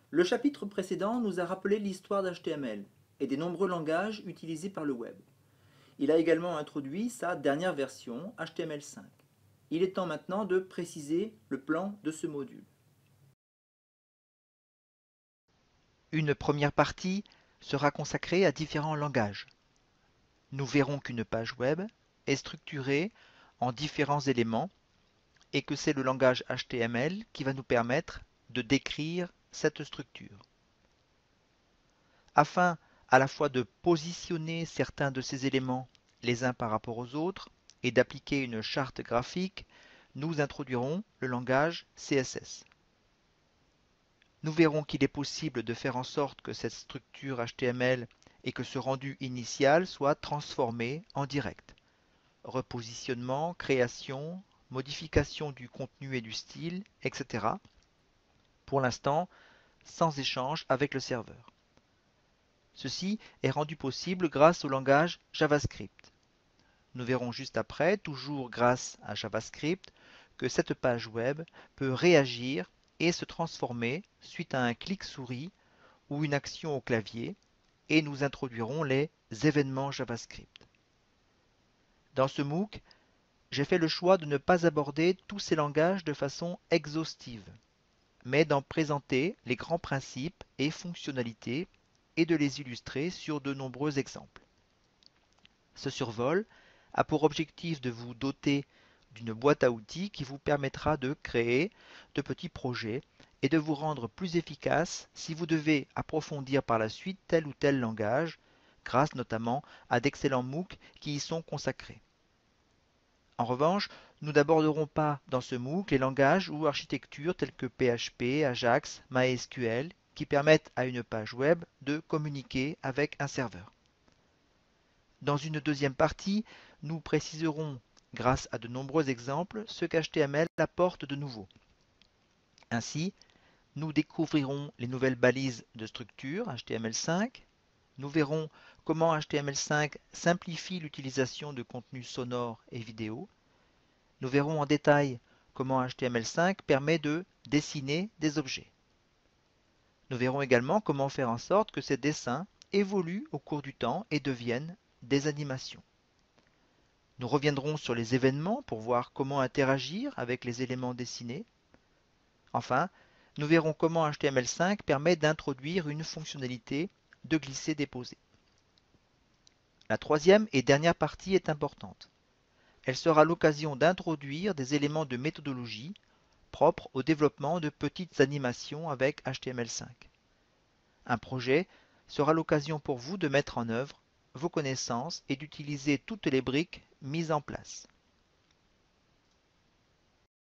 Le chapitre précédent nous a rappelé l'histoire d'HTML et des nombreux langages utilisés par le web. Il a également introduit sa dernière version, HTML5. Il est temps maintenant de préciser le plan de ce module. Une première partie sera consacrée à différents langages. Nous verrons qu'une page web est structurée en différents éléments et que c'est le langage HTML qui va nous permettre de décrire cette structure. Afin à la fois de positionner certains de ces éléments les uns par rapport aux autres et d'appliquer une charte graphique, nous introduirons le langage CSS. Nous verrons qu'il est possible de faire en sorte que cette structure HTML et que ce rendu initial soient transformés en direct. Repositionnement, création, modification du contenu et du style, etc. Pour l'instant, sans échange avec le serveur. Ceci est rendu possible grâce au langage JavaScript. Nous verrons juste après, toujours grâce à JavaScript, que cette page web peut réagir et se transformer suite à un clic souris ou une action au clavier, et nous introduirons les événements JavaScript. Dans ce MOOC, j'ai fait le choix de ne pas aborder tous ces langages de façon exhaustive, mais d'en présenter les grands principes et fonctionnalités et de les illustrer sur de nombreux exemples. Ce survol a pour objectif de vous doter d'une boîte à outils qui vous permettra de créer de petits projets et de vous rendre plus efficace si vous devez approfondir par la suite tel ou tel langage, grâce notamment à d'excellents MOOC qui y sont consacrés. En revanche, nous n'aborderons pas dans ce MOOC les langages ou architectures tels que PHP, Ajax, MySQL, qui permettent à une page web de communiquer avec un serveur. Dans une deuxième partie, nous préciserons, grâce à de nombreux exemples, ce qu'HTML apporte de nouveau. Ainsi, nous découvrirons les nouvelles balises de structure HTML5, nous verrons comment HTML5 simplifie l'utilisation de contenus sonores et vidéo, nous verrons en détail comment HTML5 permet de dessiner des objets. Nous verrons également comment faire en sorte que ces dessins évoluent au cours du temps et deviennent des animations. Nous reviendrons sur les événements pour voir comment interagir avec les éléments dessinés. Enfin, nous verrons comment HTML5 permet d'introduire une fonctionnalité de glisser-déposer. La troisième et dernière partie est importante. Elle sera l'occasion d'introduire des éléments de méthodologie propres au développement de petites animations avec HTML5. Un projet sera l'occasion pour vous de mettre en œuvre vos connaissances et d'utiliser toutes les briques mises en place.